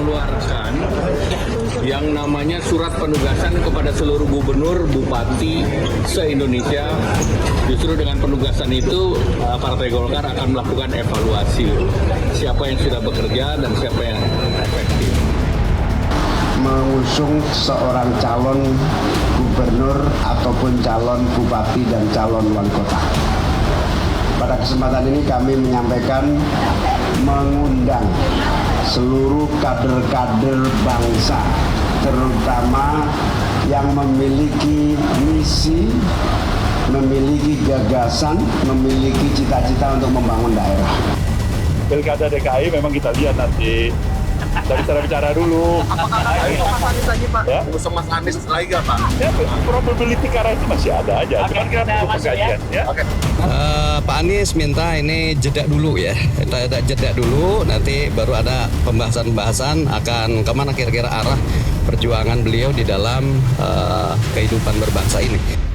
mengeluarkan yang namanya surat penugasan kepada seluruh gubernur, bupati se-Indonesia. Justru dengan penugasan itu Partai Golkar akan melakukan evaluasi siapa yang sudah bekerja dan siapa yang efektif. Mengusung seorang calon gubernur ataupun calon bupati dan calon wali kota. Pada kesempatan ini kami menyampaikan mengundang seluruh kader-kader bangsa, terutama yang memiliki misi, memiliki gagasan, memiliki cita-cita untuk membangun daerah. Pilkada DKI memang kita lihat nanti. Kita bicara dulu. Apakah ada Mas Anies lagi, Pak? Ya? Usung Mas Anies lagi nggak, Pak? Ya, probability ke arah itu masih ada aja. Cuman kita perlu pengkajian. Ya. Oke. Pak Anies minta ini jeda dulu ya. Kita jeda dulu, nanti baru ada pembahasan-pembahasan akan kemana kira-kira arah perjuangan beliau di dalam kehidupan berbangsa ini.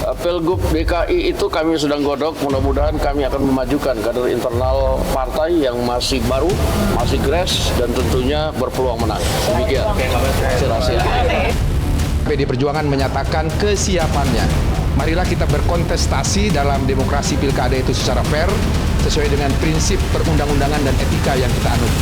Pilgub DKI itu kami sedang godok, mudah-mudahan kami akan memajukan kader internal partai yang masih baru, masih fresh, dan tentunya berpeluang menang. Demikian. PD Perjuangan menyatakan kesiapannya. Marilah kita berkontestasi dalam demokrasi pilkada itu secara fair, sesuai dengan prinsip perundang-undangan dan etika yang kita anut.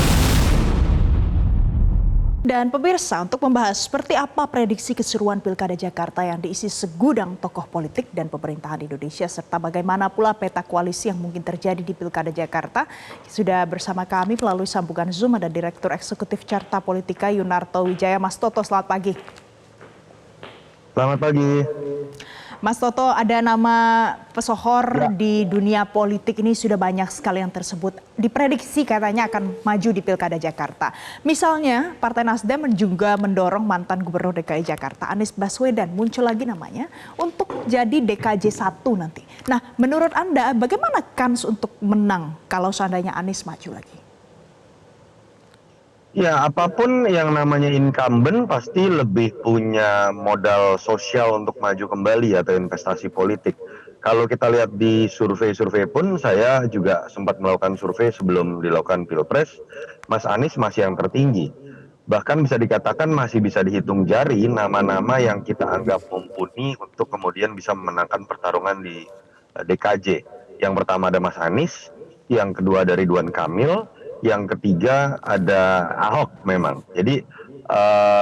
Dan pemirsa, untuk membahas seperti apa prediksi keseruan Pilkada Jakarta yang diisi segudang tokoh politik dan pemerintahan Indonesia, serta bagaimana pula peta koalisi yang mungkin terjadi di Pilkada Jakarta, sudah bersama kami melalui sambungan Zoom ada Direktur Eksekutif Carta Politika Yunarto Wijaya. Mas Toto, selamat pagi. Selamat pagi. Mas Toto, ada nama pesohor di dunia politik ini sudah banyak sekali yang tersebut. Diprediksi katanya akan maju di Pilkada Jakarta. Misalnya Partai Nasdem juga mendorong mantan Gubernur DKI Jakarta Anies Baswedan, muncul lagi namanya untuk jadi DKJ 1 nanti. Nah, menurut Anda bagaimana kans untuk menang kalau seandainya Anies maju lagi? Ya, apapun yang namanya incumbent pasti lebih punya modal sosial untuk maju kembali atau investasi politik. Kalau kita lihat di survei-survei pun, saya juga sempat melakukan survei sebelum dilakukan Pilpres, Mas Anies masih yang tertinggi. Bahkan bisa dikatakan masih bisa dihitung jari nama-nama yang kita anggap mumpuni untuk kemudian bisa memenangkan pertarungan di DKJ. Yang pertama ada Mas Anies, yang kedua ada Ridwan Kamil, yang ketiga ada Ahok memang. Jadi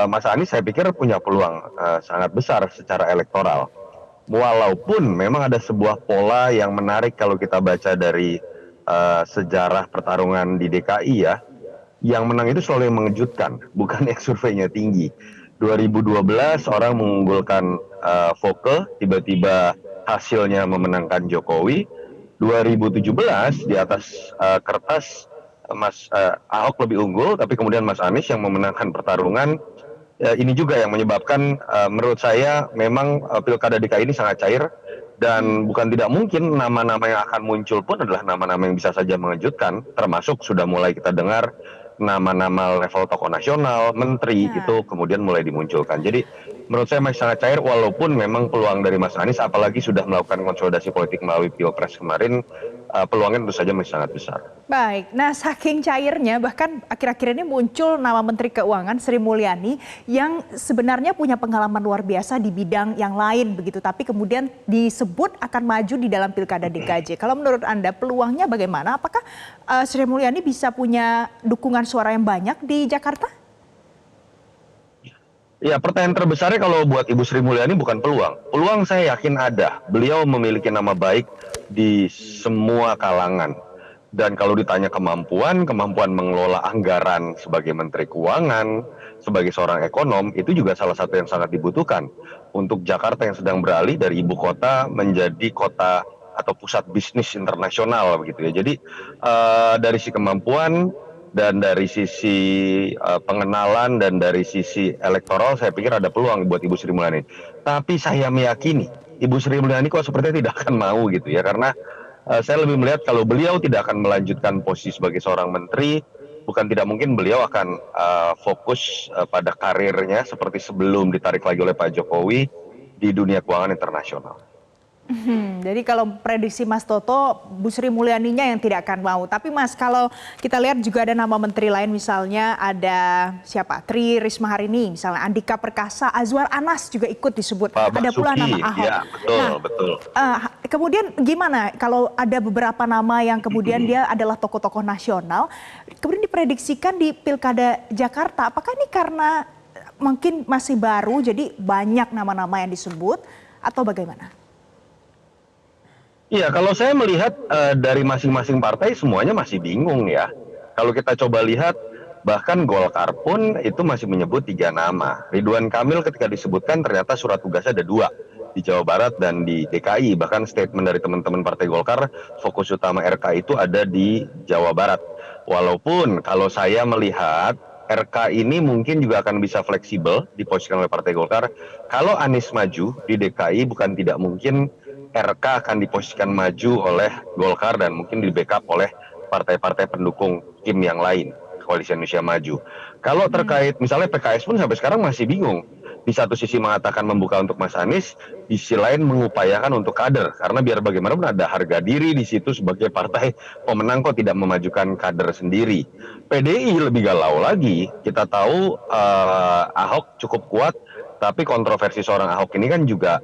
Mas Anies saya pikir punya peluang sangat besar secara elektoral. Walaupun memang ada sebuah pola yang menarik kalau kita baca dari sejarah pertarungan di DKI ya. Yang menang itu selalu yang mengejutkan, bukan yang surveinya tinggi. 2012 orang mengunggulkan Foke, tiba-tiba hasilnya memenangkan Jokowi. 2017 di atas kertas Mas Ahok lebih unggul, tapi kemudian Mas Anies yang memenangkan pertarungan. Ini juga yang menyebabkan menurut saya memang Pilkada DKI ini sangat cair, dan bukan tidak mungkin nama-nama yang akan muncul pun adalah nama-nama yang bisa saja mengejutkan, termasuk sudah mulai kita dengar nama-nama level tokoh nasional, menteri itu kemudian mulai dimunculkan. Jadi menurut saya masih sangat cair, walaupun memang peluang dari Mas Anies apalagi sudah melakukan konsolidasi politik melalui Pilpres kemarin, peluangnya tentu saja masih sangat besar. Baik, nah saking cairnya bahkan akhir-akhir ini muncul nama Menteri Keuangan Sri Mulyani yang sebenarnya punya pengalaman luar biasa di bidang yang lain begitu, tapi kemudian disebut akan maju di dalam Pilkada DKJ. Kalau menurut Anda peluangnya bagaimana? Apakah Sri Mulyani bisa punya dukungan suara yang banyak di Jakarta? Ya, pertanyaan terbesarnya kalau buat Ibu Sri Mulyani bukan peluang. Peluang saya yakin ada. Beliau memiliki nama baik di semua kalangan. Dan kalau ditanya kemampuan mengelola anggaran sebagai Menteri Keuangan, sebagai seorang ekonom, itu juga salah satu yang sangat dibutuhkan untuk Jakarta yang sedang beralih dari ibu kota menjadi kota atau pusat bisnis internasional begitu ya. Jadi dari si kemampuan dan dari sisi pengenalan dan dari sisi elektoral saya pikir ada peluang buat Ibu Sri Mulyani. Tapi saya meyakini Ibu Sri Mulyani kok sepertinya tidak akan mau gitu ya, karena saya lebih melihat kalau beliau tidak akan melanjutkan posisi sebagai seorang menteri, bukan tidak mungkin beliau akan fokus pada karirnya seperti sebelum ditarik lagi oleh Pak Jokowi di dunia keuangan internasional. Jadi kalau prediksi Mas Toto, Bu Sri Mulyaninya yang tidak akan mau. Tapi Mas, kalau kita lihat juga ada nama menteri lain, misalnya ada siapa? Tri Risma hari ini, misalnya Andika Perkasa, Azwar Anas juga ikut disebut. Pak Ada pula Basuki, nama Ahok. ya betul, betul. Kemudian gimana kalau ada beberapa nama yang kemudian dia adalah tokoh-tokoh nasional, kemudian diprediksikan di Pilkada Jakarta, apakah ini karena mungkin masih baru, jadi banyak nama-nama yang disebut, atau bagaimana? Iya, kalau saya melihat dari masing-masing partai semuanya masih bingung ya. Kalau kita coba lihat, bahkan Golkar pun itu masih menyebut 3 nama. Ridwan Kamil ketika disebutkan ternyata surat tugasnya ada 2 di Jawa Barat dan di DKI. Bahkan statement dari teman-teman Partai Golkar, fokus utama RK itu ada di Jawa Barat. Walaupun kalau saya melihat RK ini mungkin juga akan bisa fleksibel diposisikan oleh Partai Golkar. Kalau Anies maju di DKI bukan tidak mungkin RK akan diposisikan maju oleh Golkar dan mungkin di backup oleh partai-partai pendukung tim yang lain, Koalisi Indonesia Maju. Kalau terkait misalnya PKS pun sampai sekarang masih bingung. Di satu sisi mengatakan membuka untuk Mas Anies, di sisi lain mengupayakan untuk kader. Karena biar bagaimanapun ada harga diri di situ sebagai partai pemenang kok tidak memajukan kader sendiri. PDI lebih galau lagi. Kita tahu Ahok cukup kuat, tapi kontroversi seorang Ahok ini kan juga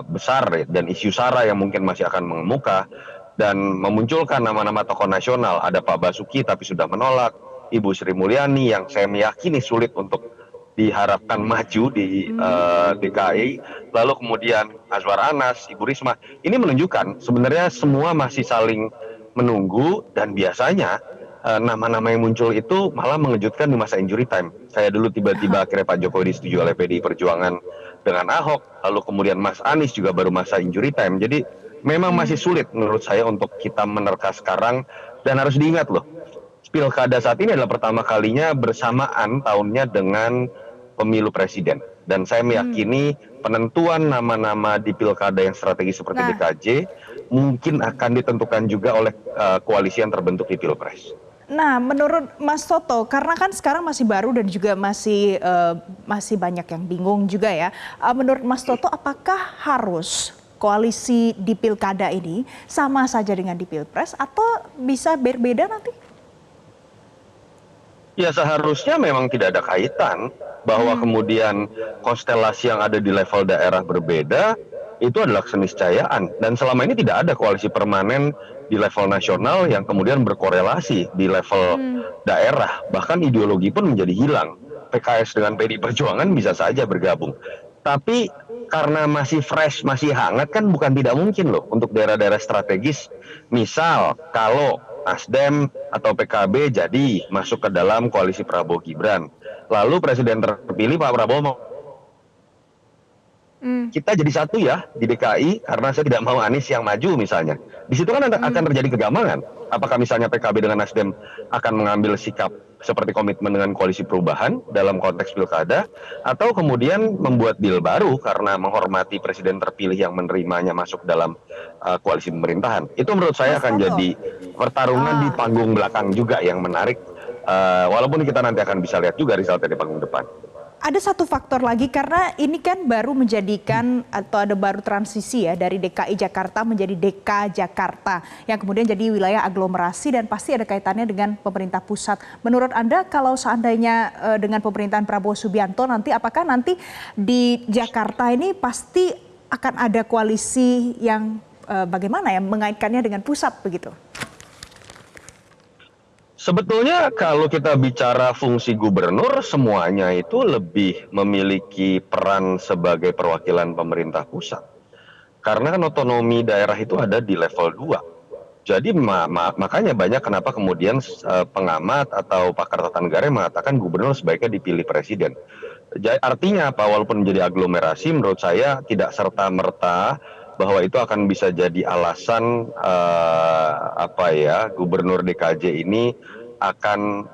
besar dan isu SARA yang mungkin masih akan mengemuka dan memunculkan nama-nama tokoh nasional. Ada Pak Basuki tapi sudah menolak, Ibu Sri Mulyani yang saya meyakini sulit untuk diharapkan maju di DKI, lalu kemudian Azwar Anas, Ibu Risma. Ini menunjukkan sebenarnya semua masih saling menunggu dan biasanya nama-nama yang muncul itu malah mengejutkan di masa injury time. Saya dulu tiba-tiba akhirnya Pak Jokowi disetujui oleh PDI Perjuangan dengan Ahok, lalu kemudian Mas Anies juga baru masa injury time. Jadi memang masih sulit menurut saya untuk kita menerka sekarang, dan harus diingat loh, Pilkada saat ini adalah pertama kalinya bersamaan tahunnya dengan pemilu presiden. Dan saya meyakini penentuan nama-nama di pilkada yang strategis seperti DKJ mungkin akan ditentukan juga oleh koalisi yang terbentuk di Pilpres. Nah, menurut Mas Toto, karena kan sekarang masih baru dan juga masih banyak yang bingung juga ya. Menurut Mas Toto, apakah harus koalisi di pilkada ini sama saja dengan di Pilpres atau bisa berbeda nanti? Ya seharusnya memang tidak ada kaitan bahwa kemudian konstelasi yang ada di level daerah berbeda itu adalah keniscayaan, dan selama ini tidak ada koalisi permanen di level nasional yang kemudian berkorelasi di level daerah, bahkan ideologi pun menjadi hilang. PKS dengan PDI Perjuangan bisa saja bergabung, tapi karena masih fresh, masih hangat kan bukan tidak mungkin loh untuk daerah-daerah strategis, misal kalau Nasdem atau PKB jadi masuk ke dalam koalisi Prabowo Gibran, lalu presiden terpilih Pak Prabowo mau kita jadi satu ya di DKI karena saya tidak mau Anies yang maju misalnya. Di situ kan akan terjadi kegamangan. Apakah misalnya PKB dengan Nasdem akan mengambil sikap seperti komitmen dengan koalisi perubahan dalam konteks pilkada, atau kemudian membuat deal baru karena menghormati presiden terpilih yang menerimanya masuk dalam koalisi pemerintahan. Itu menurut saya akan jadi pertarungan di panggung belakang juga yang menarik, walaupun kita nanti akan bisa lihat juga resultnya di panggung depan. Ada satu faktor lagi, karena ini kan baru menjadikan atau ada baru transisi ya dari DKI Jakarta menjadi DK Jakarta yang kemudian jadi wilayah aglomerasi dan pasti ada kaitannya dengan pemerintah pusat. Menurut Anda kalau seandainya dengan pemerintahan Prabowo Subianto nanti, apakah nanti di Jakarta ini pasti akan ada koalisi yang bagaimana ya mengaitkannya dengan pusat begitu? Sebetulnya kalau kita bicara fungsi gubernur, semuanya itu lebih memiliki peran sebagai perwakilan pemerintah pusat. Karena kan otonomi daerah itu ada di level 2. Jadi makanya banyak kenapa kemudian pengamat atau pakar tata negara yang mengatakan gubernur sebaiknya dipilih presiden. Jadi, artinya apa? Walaupun menjadi aglomerasi, menurut saya tidak serta-merta bahwa itu akan bisa jadi alasan gubernur DKJ ini akan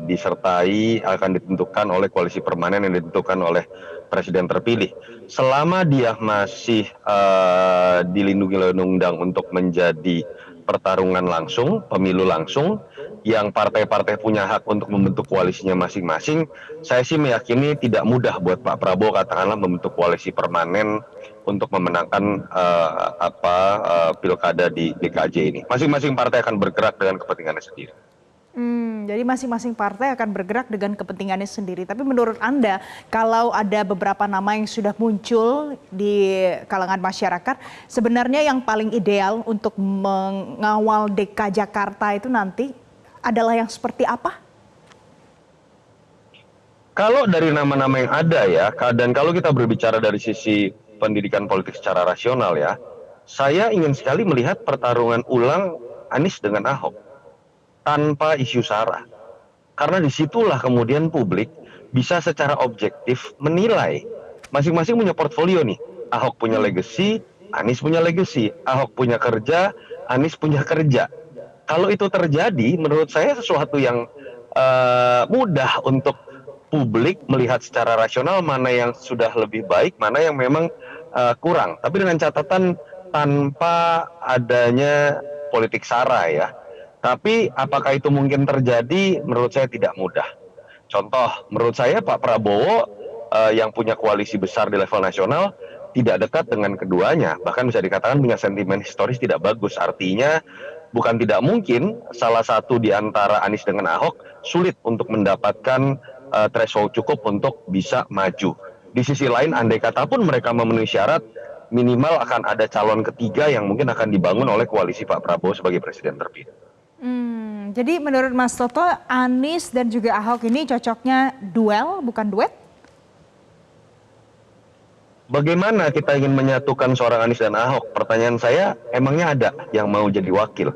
disertai, akan ditentukan oleh koalisi permanen yang ditentukan oleh presiden terpilih. Selama dia masih dilindungi oleh undang-undang untuk menjadi pertarungan langsung, pemilu langsung, yang partai-partai punya hak untuk membentuk koalisinya masing-masing, saya sih meyakini tidak mudah buat Pak Prabowo katakanlah membentuk koalisi permanen untuk memenangkan pilkada di DKJ ini. Masing-masing partai akan bergerak dengan kepentingannya sendiri. Jadi masing-masing partai akan bergerak dengan kepentingannya sendiri. Tapi menurut Anda, kalau ada beberapa nama yang sudah muncul di kalangan masyarakat, sebenarnya yang paling ideal untuk mengawal DK Jakarta itu nanti adalah yang seperti apa? Kalau dari nama-nama yang ada ya, dan kalau kita berbicara dari sisi pendidikan politik secara rasional ya, saya ingin sekali melihat pertarungan ulang Anies dengan Ahok tanpa isu sara. Karena disitulah kemudian publik bisa secara objektif menilai. Masing-masing punya portfolio nih. Ahok punya legacy, Anies punya legacy. Ahok punya kerja, Anies punya kerja. Kalau itu terjadi, menurut saya sesuatu yang mudah untuk publik melihat secara rasional mana yang sudah lebih baik, mana yang memang kurang. Tapi dengan catatan tanpa adanya politik sara ya. Tapi apakah itu mungkin terjadi? Menurut saya tidak mudah. Contoh, menurut saya Pak Prabowo yang punya koalisi besar di level nasional tidak dekat dengan keduanya. Bahkan bisa dikatakan punya sentimen historis tidak bagus. Artinya bukan tidak mungkin salah satu di antara Anies dengan Ahok sulit untuk mendapatkan threshold cukup untuk bisa maju. Di sisi lain, andai kata pun mereka memenuhi syarat, minimal akan ada calon ketiga yang mungkin akan dibangun oleh koalisi Pak Prabowo sebagai presiden terpilih. Jadi menurut Mas Toto, Anies dan juga Ahok ini cocoknya duel, bukan duet? Bagaimana kita ingin menyatukan seorang Anies dan Ahok? Pertanyaan saya, emangnya ada yang mau jadi wakil?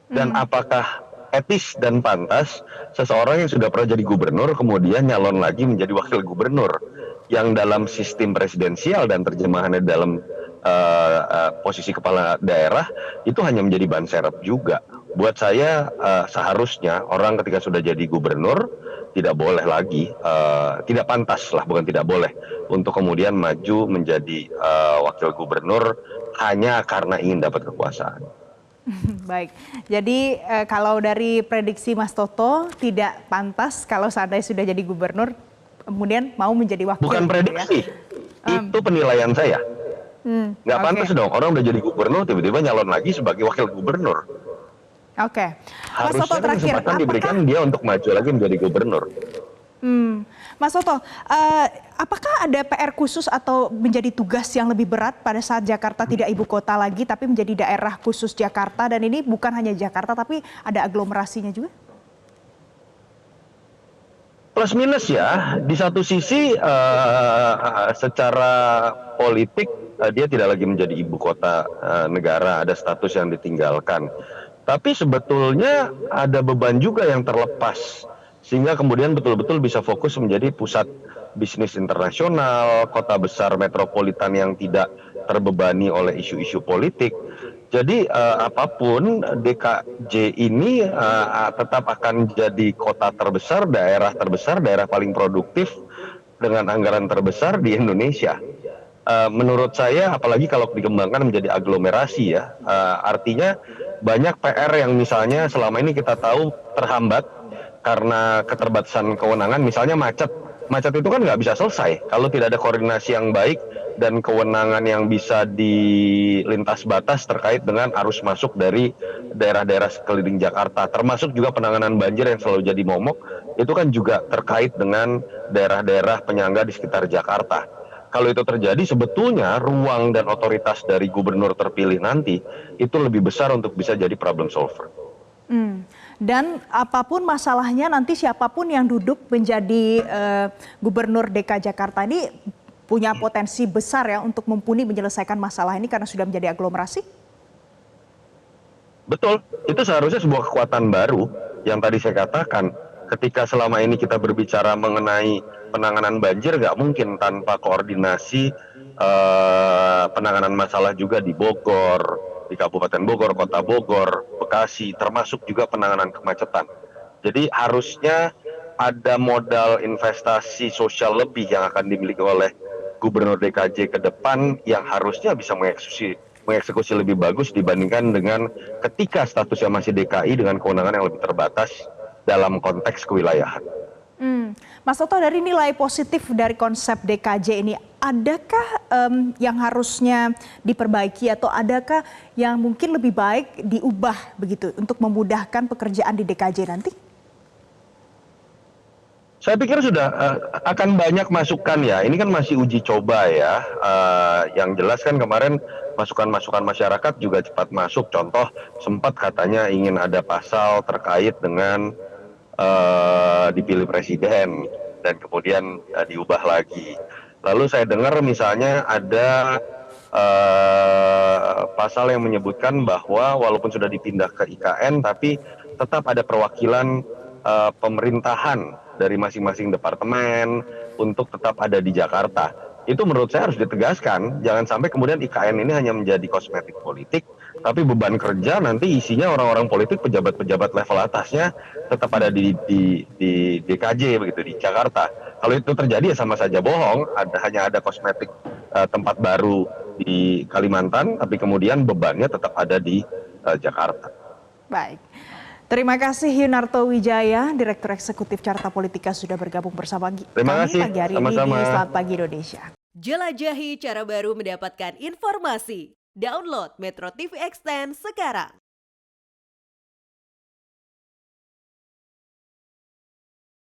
Dan apakah etis dan pantas seseorang yang sudah pernah jadi gubernur kemudian nyalon lagi menjadi wakil gubernur yang dalam sistem presidensial dan terjemahannya dalam posisi kepala daerah itu hanya menjadi ban serep juga. Buat saya seharusnya orang ketika sudah jadi gubernur tidak boleh lagi, tidak pantas lah, bukan tidak boleh untuk kemudian maju menjadi wakil gubernur hanya karena ingin dapat kekuasaan. Baik, jadi kalau dari prediksi Mas Toto tidak pantas kalau seandainya sudah jadi gubernur kemudian mau menjadi wakil. Bukan prediksi, itu penilaian saya. Nggak pantas dong, orang udah jadi gubernur tiba-tiba nyalon lagi sebagai wakil gubernur. Oke, Mas Toto Harusnya terakhir, kesempatan diberikan dia untuk maju lagi menjadi gubernur. Mas Toto, apakah ada PR khusus atau menjadi tugas yang lebih berat pada saat Jakarta tidak ibu kota lagi tapi menjadi daerah khusus Jakarta, dan ini bukan hanya Jakarta tapi ada aglomerasinya juga? Plus minus ya, di satu sisi secara politik dia tidak lagi menjadi ibu kota negara, ada status yang ditinggalkan. Tapi sebetulnya ada beban juga yang terlepas, sehingga kemudian betul-betul bisa fokus menjadi pusat bisnis internasional, kota besar metropolitan yang tidak terbebani oleh isu-isu politik. Jadi apapun DKJ ini tetap akan jadi kota terbesar, daerah paling produktif dengan anggaran terbesar di Indonesia. Menurut saya, apalagi kalau dikembangkan menjadi aglomerasi ya, artinya banyak PR yang misalnya selama ini kita tahu terhambat karena keterbatasan kewenangan, misalnya macet. Macet itu kan nggak bisa selesai kalau tidak ada koordinasi yang baik dan kewenangan yang bisa dilintas batas terkait dengan arus masuk dari daerah-daerah sekeliling Jakarta, termasuk juga penanganan banjir yang selalu jadi momok, itu kan juga terkait dengan daerah-daerah penyangga di sekitar Jakarta. Kalau itu terjadi, sebetulnya ruang dan otoritas dari gubernur terpilih nanti itu lebih besar untuk bisa jadi problem solver. Dan apapun masalahnya nanti siapapun yang duduk menjadi gubernur DKI Jakarta ini punya potensi besar ya untuk mumpuni menyelesaikan masalah ini karena sudah menjadi aglomerasi? Betul, itu seharusnya sebuah kekuatan baru yang tadi saya katakan. Ketika selama ini kita berbicara mengenai penanganan banjir, nggak mungkin tanpa koordinasi penanganan masalah juga di Bogor, di Kabupaten Bogor, Kota Bogor, Bekasi, termasuk juga penanganan kemacetan. Jadi harusnya ada modal investasi sosial lebih yang akan dimiliki oleh Gubernur DKJ ke depan yang harusnya bisa mengeksekusi lebih bagus dibandingkan dengan ketika statusnya masih DKI dengan kewenangan yang lebih terbatas dalam konteks kewilayahan. Mas Toto, dari nilai positif dari konsep DKJ ini adakah yang harusnya diperbaiki atau adakah yang mungkin lebih baik diubah begitu untuk memudahkan pekerjaan di DKJ nanti? Saya pikir sudah akan banyak masukan ya. Ini kan masih uji coba ya. Yang jelas kan kemarin masukan-masukan masyarakat juga cepat masuk. Contoh sempat katanya ingin ada pasal terkait dengan dipilih presiden dan kemudian diubah lagi. Lalu saya dengar misalnya ada pasal yang menyebutkan bahwa walaupun sudah dipindah ke IKN tapi tetap ada perwakilan pemerintahan dari masing-masing departemen untuk tetap ada di Jakarta. Itu menurut saya harus ditegaskan, jangan sampai kemudian IKN ini hanya menjadi kosmetik politik, tapi beban kerja nanti isinya orang-orang politik, pejabat-pejabat level atasnya tetap ada di DKJ begitu, di Jakarta. Kalau itu terjadi ya sama saja bohong, hanya ada kosmetik tempat baru di Kalimantan, tapi kemudian bebannya tetap ada di Jakarta. Baik. Terima kasih Yunarto Wijaya, Direktur Eksekutif Carta Politika sudah bergabung bersama Terima kasih. pagi hari Sama-sama. ini di Selamat Pagi Indonesia. Jelajahi cara baru mendapatkan informasi. Download Metro TV Extend sekarang.